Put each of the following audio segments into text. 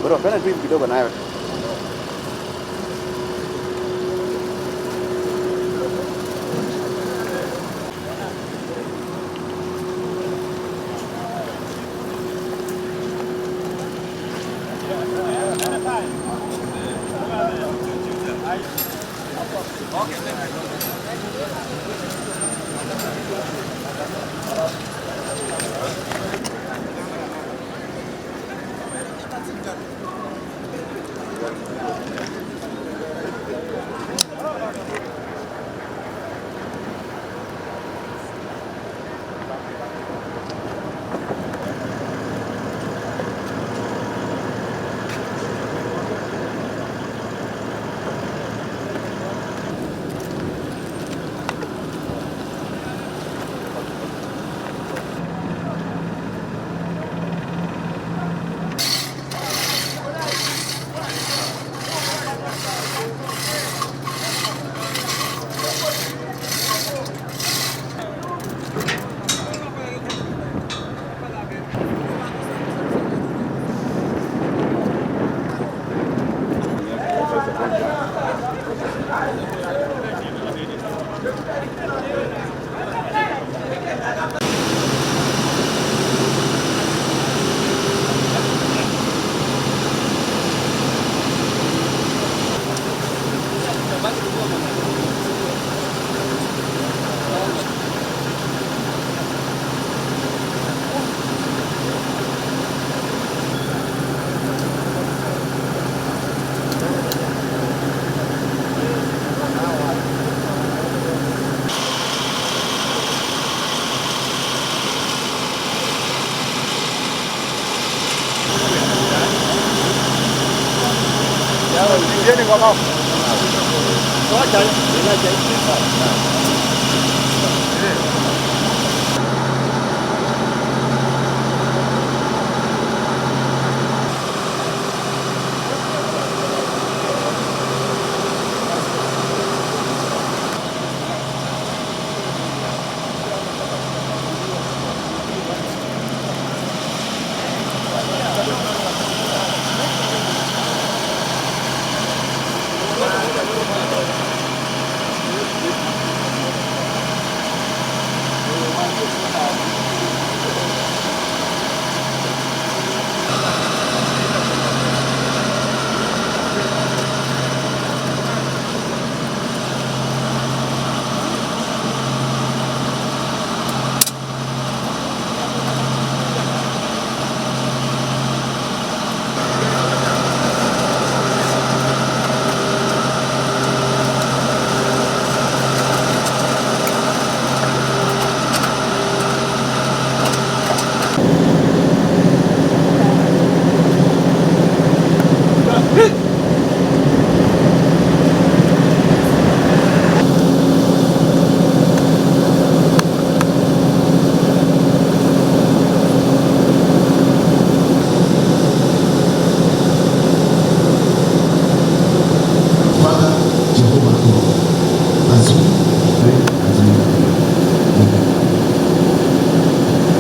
Bro, pena tu kidogo nayo.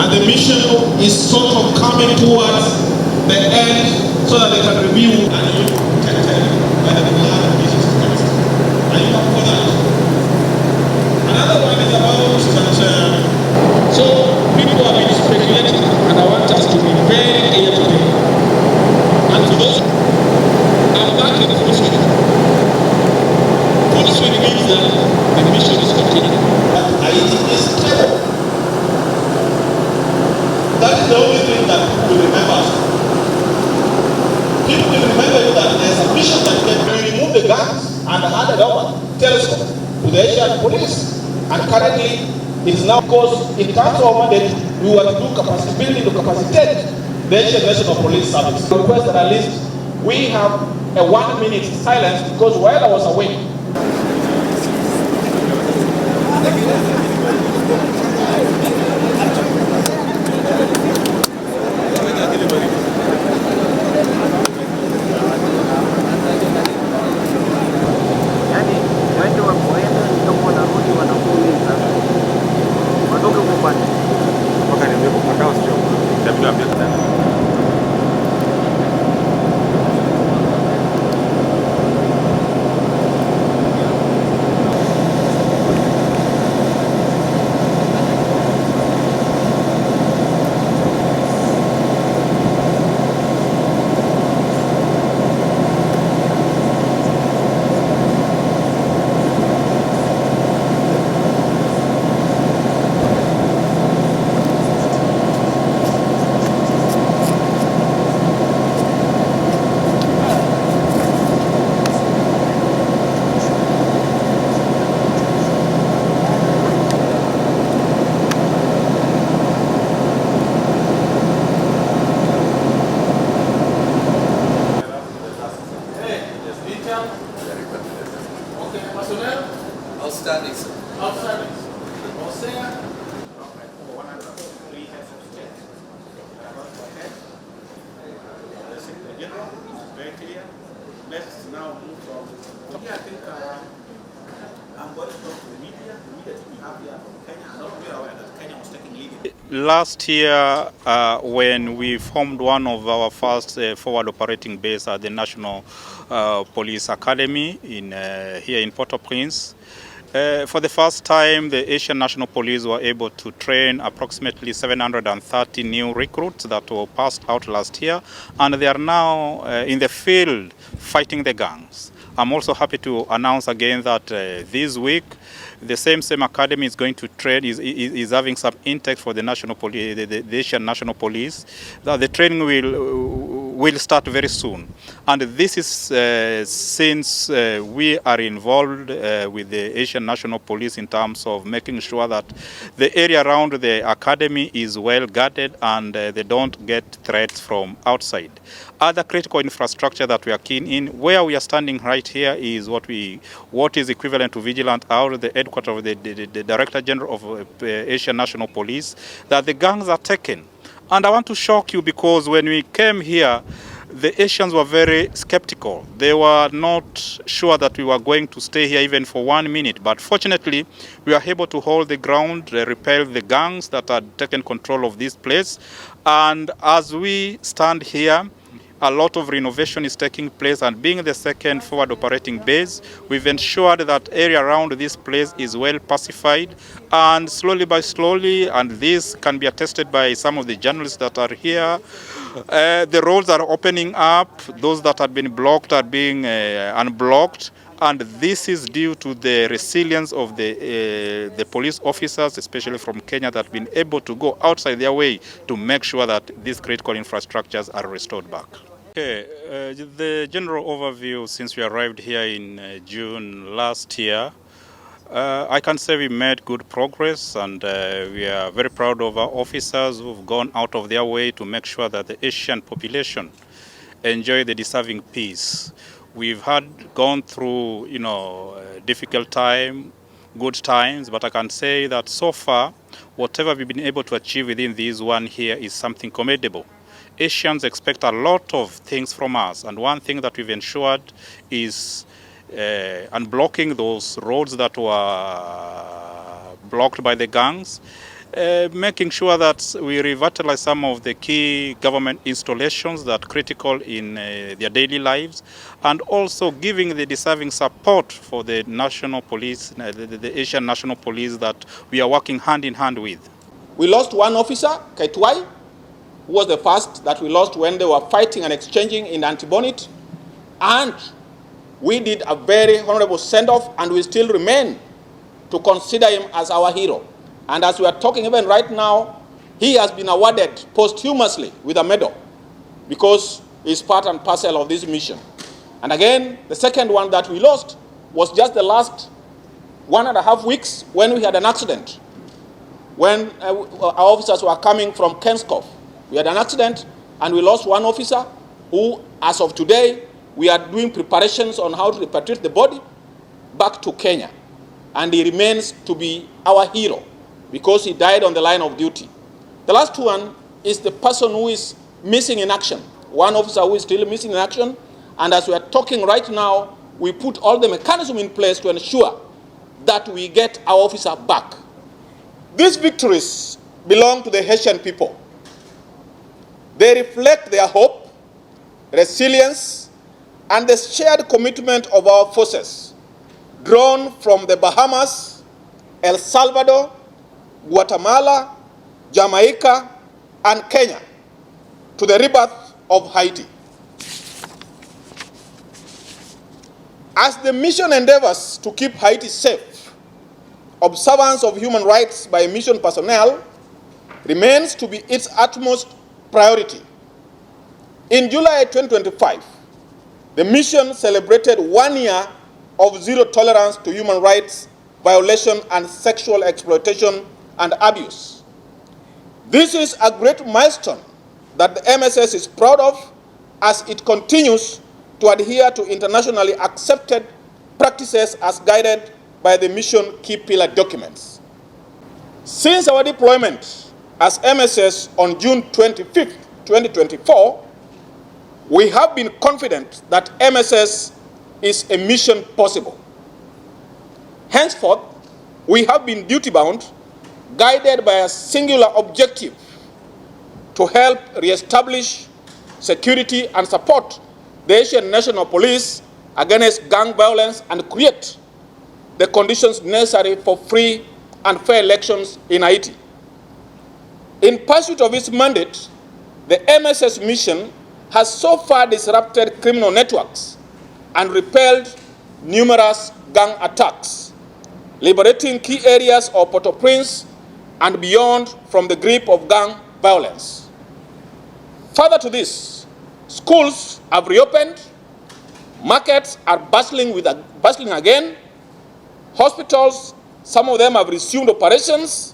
And the mission is sort of coming towards the end so that they can review and you protected by the blood of Jesus Christ. Are you up for that? Another one is about that so people have been speculating, and I want us to be very clear today. And to those I'm back in full swing. Full swing means that the mission is continuing. Haiti is stable. That is the only thing that people will remember. People will remember that there's a mission that can remove the guns and hand it over telescope to the Asian police. And currently, it is now because in terms of mandate, we want to do capacity building to capacitate the Asian National Police Service. I request that at least we have a 1 minute silence because while I was away, outstanding, sir. Outstanding. Very clear. Let's now move from. I think I'm going to talk to the media. The media team we have here from Kenya. I'm not very aware that Kenya was taking lead. Last year, when we formed one of our first forward operating base at the National Police Academy here in Port-au-Prince, for the first time, the Asian National Police were able to train approximately 730 new recruits that were passed out last year, and they are now in the field fighting the gangs. I'm also happy to announce again that this week, the same academy is going to train, is having some intake for the National Police, the Asian National Police. That the training will start very soon. And this is since we are involved with the Asian National Police in terms of making sure that the area around the academy is well guarded and they don't get threats from outside. Other critical infrastructure that we are keen in, where we are standing right here, is what is equivalent to Vigilant House, the headquarters of the Director General of Asian National Police, that the gangs are taken. And I want to shock you, because when we came here, the Asians were very skeptical. They were not sure that we were going to stay here even for 1 minute. But fortunately, we were able to hold the ground, repel the gangs that had taken control of this place. And as we stand here, a lot of renovation is taking place, and being the second forward operating base, we've ensured that area around this place is well pacified, and slowly by slowly, and this can be attested by some of the journalists that are here, the roads are opening up, those that had been blocked are being unblocked, and this is due to the resilience of the police officers, especially from Kenya, that have been able to go outside their way to make sure that these critical infrastructures are restored back. Okay, the general overview since we arrived here in June last year, I can say we made good progress, and we are very proud of our officers who've gone out of their way to make sure that the Asian population enjoy the deserving peace. We've gone through, difficult time, good times, but I can say that so far, whatever we've been able to achieve within this 1 year is something commendable. Asians expect a lot of things from us, and one thing that we've ensured is unblocking those roads that were blocked by the gangs, making sure that we revitalize some of the key government installations that are critical in their daily lives, and also giving the deserving support for the national police, the Asian National Police, that we are working hand in hand with. We lost one officer, Kaitwai, who was the first that we lost when they were fighting and exchanging in Antibonite, and we did a very honorable send-off, and we still remain to consider him as our hero. And as we are talking even right now, he has been awarded posthumously with a medal because he's part and parcel of this mission. And again, the second one that we lost was just the last 1.5 weeks when we had an accident. When our officers were coming from Kenskov, we had an accident and we lost one officer who, as of today, we are doing preparations on how to repatriate the body back to Kenya. And he remains to be our hero because he died on the line of duty. The last one is the person who is missing in action. One officer who is still missing in action. And as we are talking right now, we put all the mechanism in place to ensure that we get our officer back. These victories belong to the Haitian people. They reflect their hope, resilience, and the shared commitment of our forces, drawn from the Bahamas, El Salvador, Guatemala, Jamaica, and Kenya, to the rebirth of Haiti. As the mission endeavors to keep Haiti safe, observance of human rights by mission personnel remains to be its utmost priority. In July 2025, the mission celebrated 1 year of zero tolerance to human rights violation and sexual exploitation and abuse. This is a great milestone that the MSS is proud of as it continues to adhere to internationally accepted practices as guided by the mission key pillar documents. Since our deployment as MSS on June 25th, 2024, we have been confident that MSS is a mission possible. Henceforth, we have been duty-bound, guided by a singular objective to help reestablish security and support the Asian National Police against gang violence and create the conditions necessary for free and fair elections in Haiti. In pursuit of its mandate, the MSS mission has so far disrupted criminal networks and repelled numerous gang attacks, liberating key areas of Port-au-Prince and beyond from the grip of gang violence. Further to this, Schools have reopened. Markets are bustling again. Hospitals, some of them have resumed operations.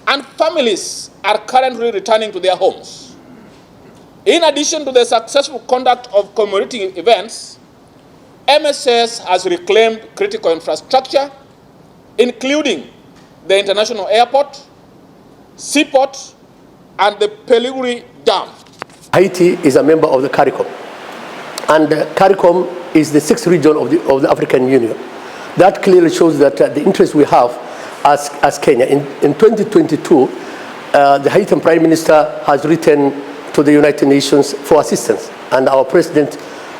And families are currently returning to their homes. In addition to the successful conduct of commemorating events, MSS has reclaimed critical infrastructure, including the international airport, seaport, and the Peliguri Dam. Haiti is a member of the CARICOM, and CARICOM is the 6th region of the African Union. That clearly shows that the interest we have as Kenya. In 2022, the Haitian Prime Minister has written to the United Nations for assistance, and our president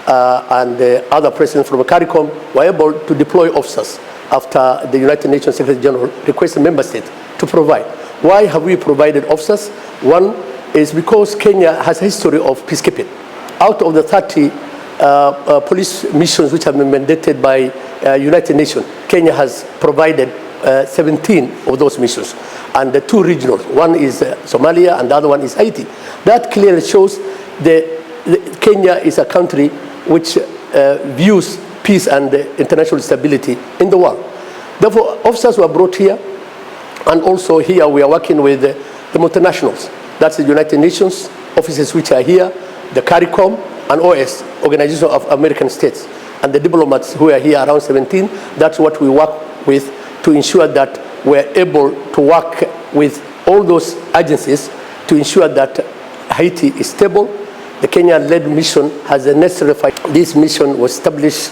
and the other presidents from CARICOM were able to deploy officers after the United Nations Secretary General requested member states to provide. Why have we provided officers? One is because Kenya has a history of peacekeeping. Out of the 30 police missions which have been mandated by United Nations, Kenya has provided 17 of those missions, and the 2 regionals. One is Somalia and the other one is Haiti. That clearly shows Kenya is a country which views peace and international stability in the world. Therefore, officers were brought here, and also here we are working with the multinationals. That's the United Nations offices which are here, the CARICOM and OS, Organization of American States, and the diplomats who are here, around 17. That's what we work with to ensure that we're able to work with all those agencies to ensure that Haiti is stable. The Kenya-led mission has a necessary fight. This mission was established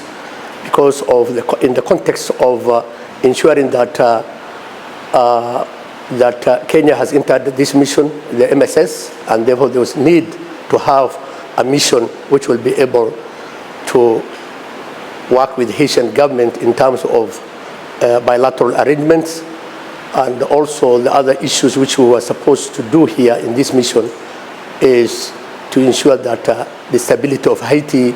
because of in the context of ensuring that Kenya has entered this mission, the MSS, and therefore there was need to have a mission which will be able to work with the Haitian government in terms of bilateral arrangements, and also the other issues which we were supposed to do here in this mission is to ensure that the stability of Haiti,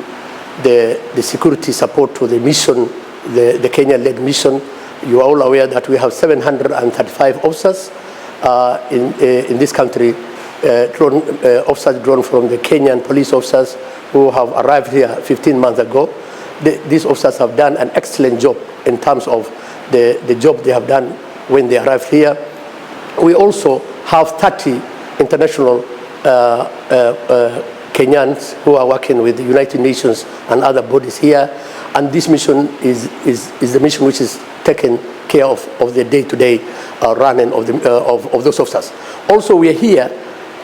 the security support to the mission, the Kenya-led mission. You are all aware that we have 735 officers in this country, officers drawn from the Kenyan police officers who have arrived here 15 months ago. These officers have done an excellent job in terms of the job they have done when they arrived here. We also have 30 international Kenyans who are working with the United Nations and other bodies here, and this mission is the mission which is taking care of the day-to-day running of those officers. Also, we are here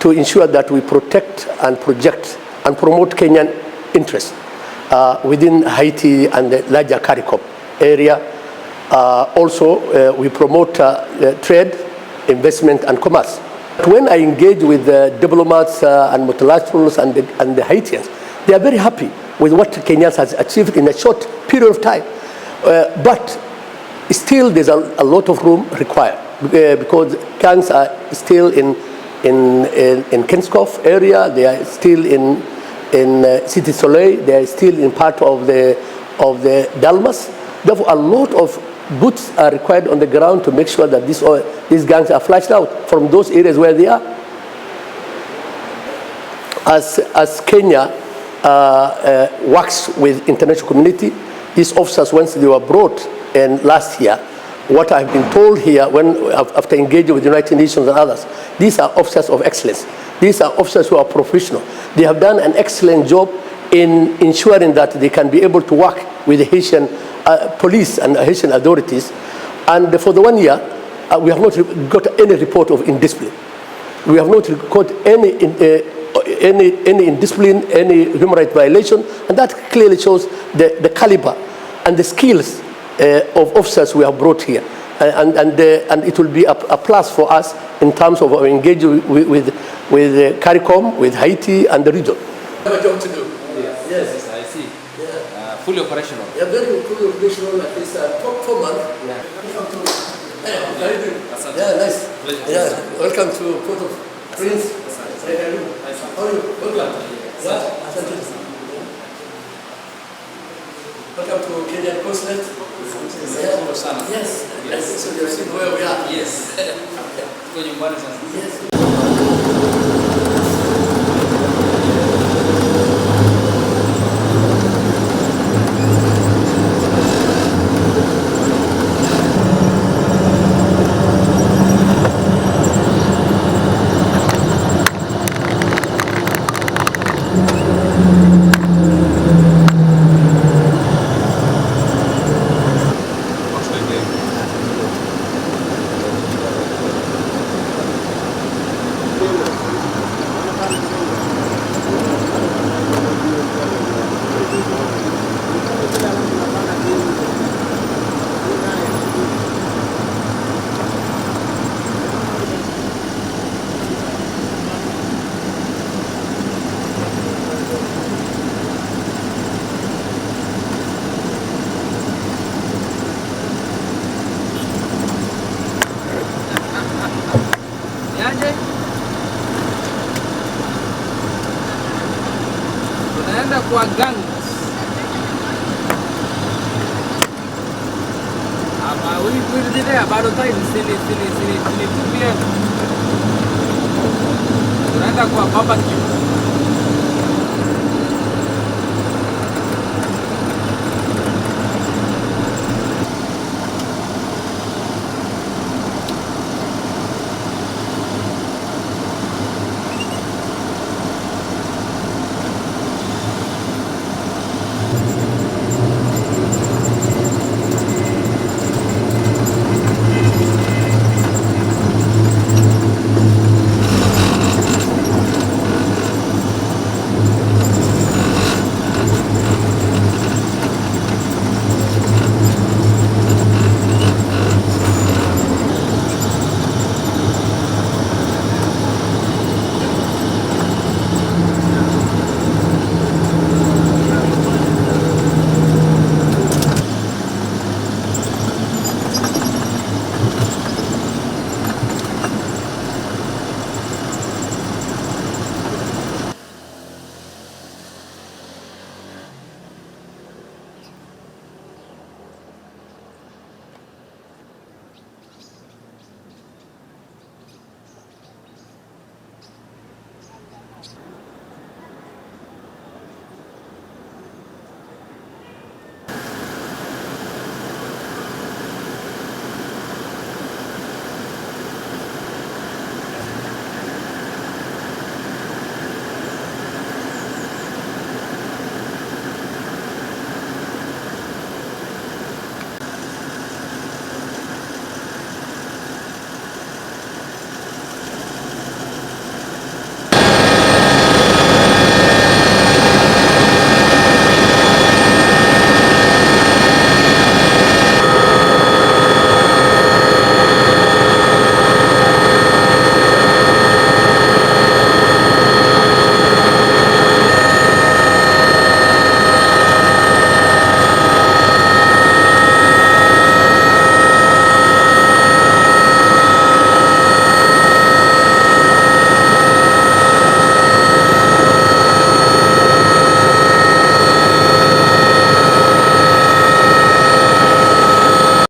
to ensure that we protect and project and promote Kenyan interests within Haiti and the larger CARICOM area. Also, we promote trade, investment, and commerce. When I engage with diplomats and multilaterals and the Haitians, they are very happy with what Kenya has achieved in a short period of time. But still, there's a lot of room required because gangs are still in Kenskoff area. They are still in Cité Soleil. They are still in part of the Dalmas. Therefore, a lot of boots are required on the ground to make sure that these gangs are flushed out from those areas where they are. As Kenya works with international community, these officers, once they were brought in last year, what I've been told here after engaging with the United Nations and others, these are officers of excellence. These are officers who are professional. They have done an excellent job in ensuring that they can be able to work with the Haitian police and Haitian authorities. And for the 1 year, we have not got any report of indiscipline. We have not got any indiscipline, any human rights violation, and that clearly shows the caliber and the skills of officers we have brought here. And it will be a plus for us in terms of our engagement with CARICOM, with Haiti, and the region. We have a job to do. Yes, I see. Yeah. Fully operational. Yeah, very fully operational. At least 4 months. Yeah. Hey, how are you doing? Yeah, nice. Yeah, welcome to Port-au-Prince. How are you? Welcome. Yeah, welcome to Kenyan Consulate. Yes. Yes. So you're seeing where we are. Yes. Yes. tunafanyaje? Tunaenda kwa gangs. Ama we'll be there bado time sini tumia. Tunaenda kwa barbecue.